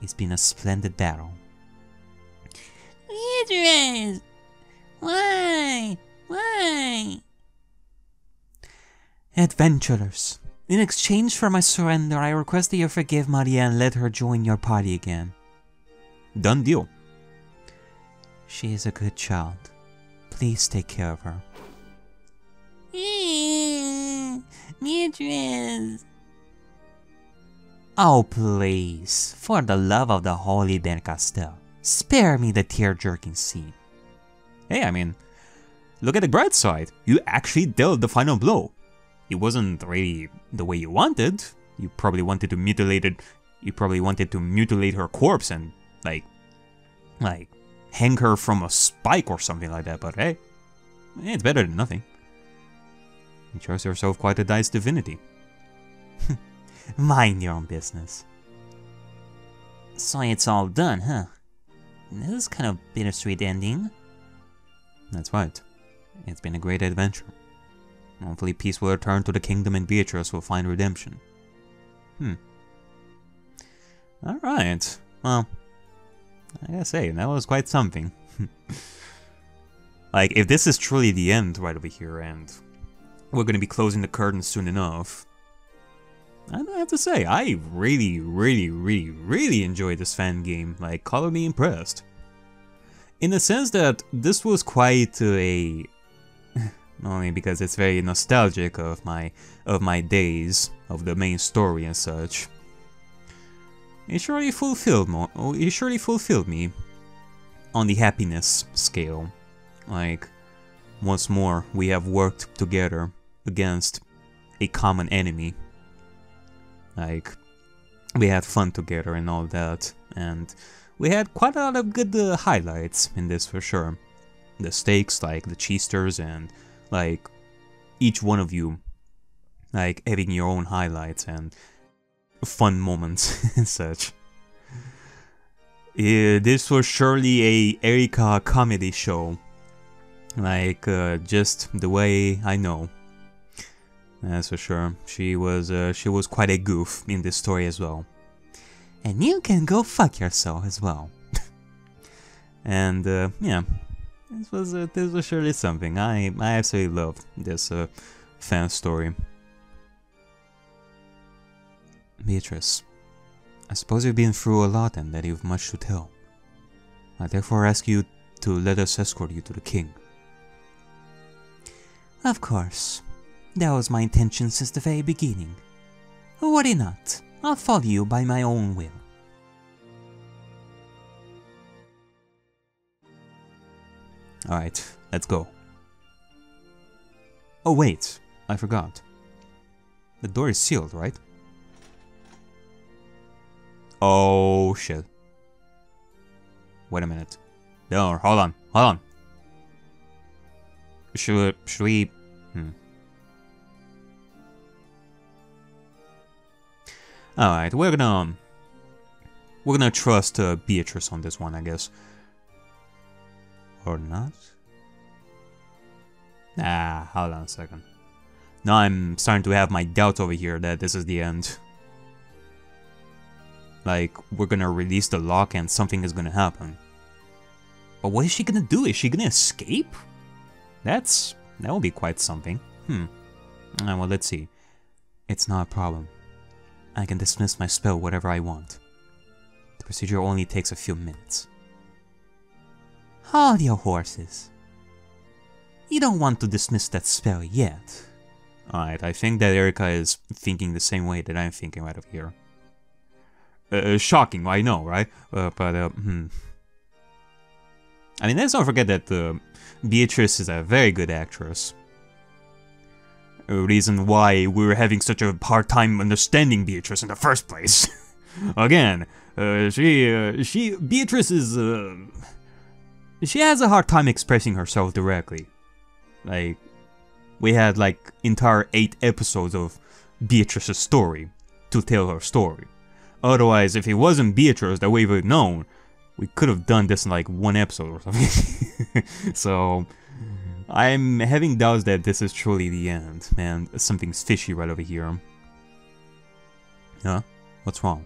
It's been a splendid battle. Beatrice! Why? Why? Adventurers, in exchange for my surrender, I request that you forgive Maria and let her join your party again. Done deal. She is a good child. Please take care of her. Beatrice! Oh please, for the love of the holy Ben Castel, spare me the tear-jerking scene. Hey, I mean, look at the bright side. You actually dealt the final blow. It wasn't really the way you wanted. You probably wanted to mutilate it. You probably wanted to mutilate her corpse and like hang her from a spike or something like that. But hey, it's better than nothing. You chose yourself quite a nice divinity. Mind your own business. So it's all done, huh? This is kind of bittersweet ending. That's right. It's been a great adventure. Hopefully peace will return to the kingdom and Beatrice will find redemption. Alright. Well, I gotta say, that was quite something. Like, if this is truly the end right over here and we're gonna be closing the curtains soon enough, I have to say, I really enjoyed this fan game. Like, color me impressed. In the sense that this was quite a... not only because it's very nostalgic of my days, of the main story and such. It surely fulfilled me on the happiness scale. Like, once more, we have worked together against a common enemy. Like, we had fun together and all that, and we had quite a lot of good highlights in this for sure. The stakes, like the cheesters, and like each one of you, like having your own highlights and fun moments and such. This was surely a Ariakey comedy show, Like, just the way I know. That's for sure. She was quite a goof in this story as well. And you can go fuck yourself as well. And, yeah. This was surely something. I absolutely loved this, fan story. Beatrice, I suppose you've been through a lot and that you've much to tell. I therefore ask you to let us escort you to the king. Of course. That was my intention since the very beginning. Worry not, I'll follow you by my own will. Alright, let's go. Oh wait, I forgot. The door is sealed, right? Oh shit. Wait a minute. No, hold on. Should we... Alright, we're gonna trust Beatrice on this one, I guess. Or not? Hold on a second. Now I'm starting to have my doubts over here that this is the end. Like, we're gonna release the lock and something is gonna happen. But what is she gonna do? Is she gonna escape? That will be quite something. Well, let's see. It's not a problem. I can dismiss my spell whatever I want. The procedure only takes a few minutes. Hold your horses. You don't want to dismiss that spell yet. Alright, I think that Ariakey is thinking the same way that I'm thinking right over here. Shocking, I know, right? I mean, let's not forget that Beatrice is a very good actress. A reason why we were having such a hard time understanding Beatrice in the first place. Again, Beatrice is, she has a hard time expressing herself directly. Like, we had like entire 8 episodes of Beatrice's story to tell her story. Otherwise, if it wasn't Beatrice that we would have known, we could have done this in like 1 episode or something. So, I'm having doubts that this is truly the end, man. Something's fishy right over here. Huh? What's wrong?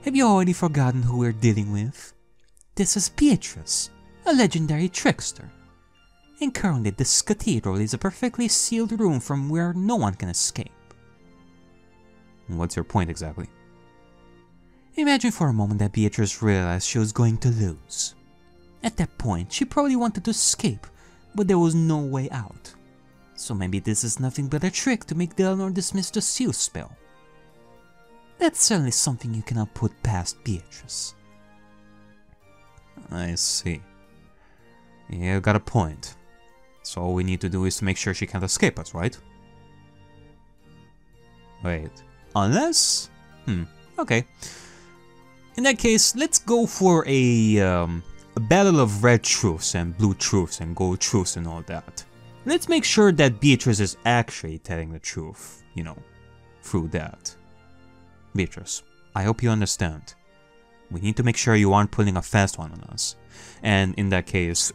Have you already forgotten who we're dealing with? This is Beatrice, a legendary trickster. And currently this cathedral is a perfectly sealed room from where no one can escape. What's your point exactly? Imagine for a moment that Beatrice realized she was going to lose. At that point, she probably wanted to escape, but there was no way out. So maybe this is nothing but a trick to make Delnor dismiss the seal spell. That's certainly something you cannot put past Beatrice. I see. You got a point. So all we need to do is to make sure she can't escape us, right? Wait. Unless? Okay. In that case, let's go for a battle of red truths and blue truths and gold truths and all that. Let's make sure that Beatrice is actually telling the truth, you know, through that. Beatrice, I hope you understand. We need to make sure you aren't pulling a fast one on us. And in that case,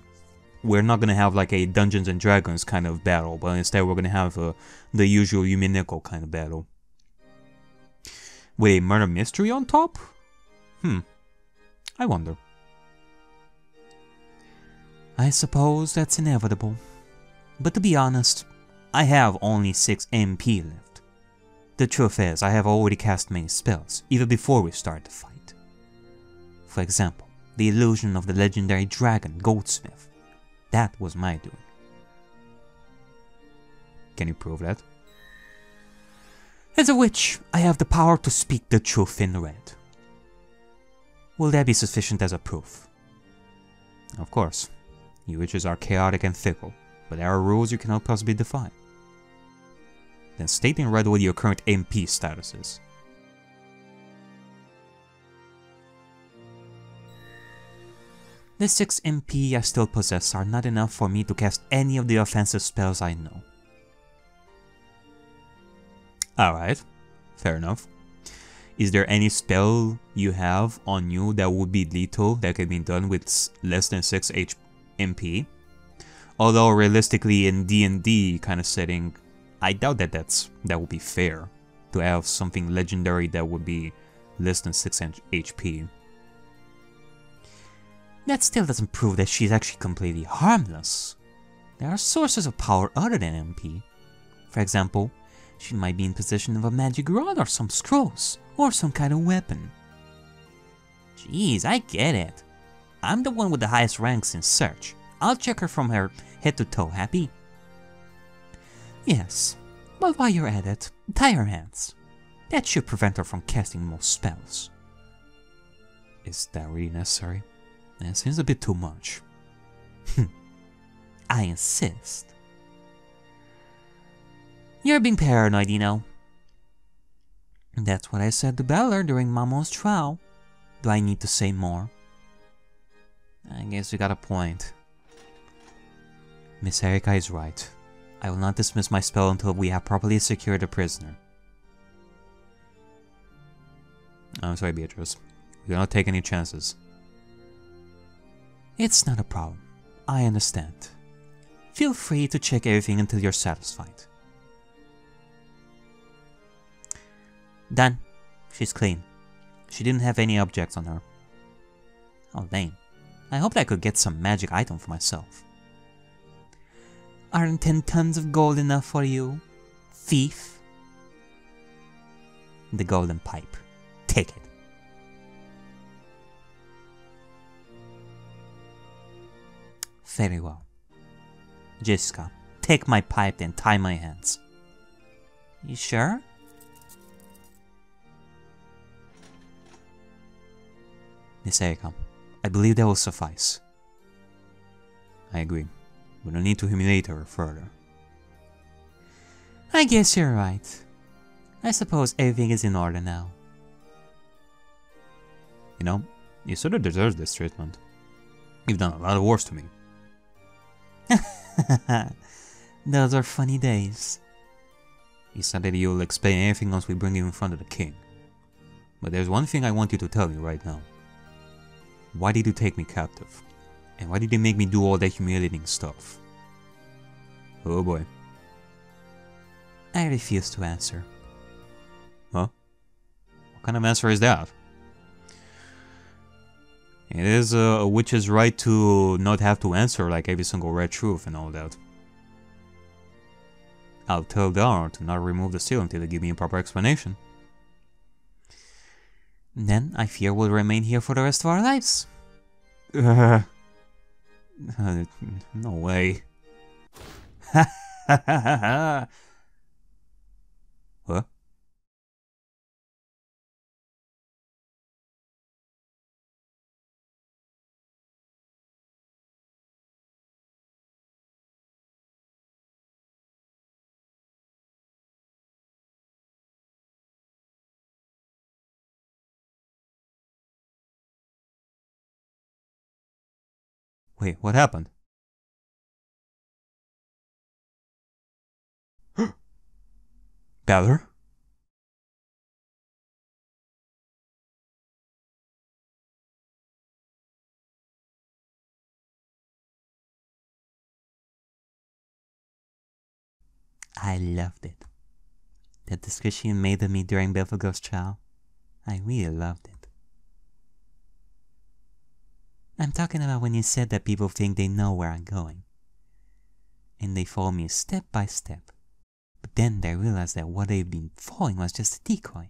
we're not gonna have like a Dungeons and Dragons kind of battle, but instead we're gonna have the usual Umineko kind of battle. With a murder mystery on top? I wonder. I suppose that's inevitable. But to be honest, I have only 6 MP left. The truth is, I have already cast many spells, even before we started the fight. For example, the illusion of the legendary dragon Goldsmith. That was my doing. Can you prove that? As a witch, I have the power to speak the truth in red. Will that be sufficient as a proof? Of course. You witches are chaotic and fickle, but there are rules you cannot possibly defy. Then state in red what your current MP status is. The 6 MP I still possess are not enough for me to cast any of the offensive spells I know. Alright, fair enough. is there any spell you have on you that would be lethal that can be done with less than 6 MP? Although realistically in D&D kind of setting, I doubt that that would be fair to have something legendary that would be less than 6 HP. That still doesn't prove that she's actually completely harmless. There are sources of power other than MP. For example, she might be in possession of a magic rod or some scrolls, or some kind of weapon. Jeez, I get it. I'm the one with the highest ranks in Search. I'll check her from her head to toe, happy? Yes, but while you're at it, tie her hands. That should prevent her from casting most spells. Is that really necessary? That seems a bit too much. I insist. You're being paranoid, you know. That's what I said to Beller during Mamo's trial. Do I need to say more? I guess you got a point. Miss Ariakey is right. I will not dismiss my spell until we have properly secured the prisoner. I'm sorry, Beatrice. We cannot take any chances. It's not a problem. I understand. Feel free to check everything until you're satisfied. Done. She's clean. She didn't have any objects on her. Oh, lame. I hoped I could get some magic item for myself. Aren't 10 tons of gold enough for you, thief? The golden pipe. Take it. Very well. Jessica, take my pipe and tie my hands. You sure? Miss Ariakey, I believe that will suffice. I agree. We don't need to humiliate her further. I guess you're right. I suppose everything is in order now. You know, you sort of deserve this treatment. You've done a lot of worse to me. Those are funny days. You said that you'll explain everything once we bring you in front of the king. But there's one thing I want you to tell me right now. Why did you take me captive? And why did you make me do all that humiliating stuff? Oh boy. I refuse to answer. Huh? What kind of answer is that? It is a witch's right to not have to answer like every single red truth and all that. I'll tell Dara to not remove the seal until they give me a proper explanation. Then I fear we'll remain here for the rest of our lives. No way. What? Wait, what happened? Beller? I loved it. The description you made of me during Belphegor's trial, I really loved it. I'm talking about when you said that people think they know where I'm going. And they follow me step by step. But then they realize that what they've been following was just a decoy.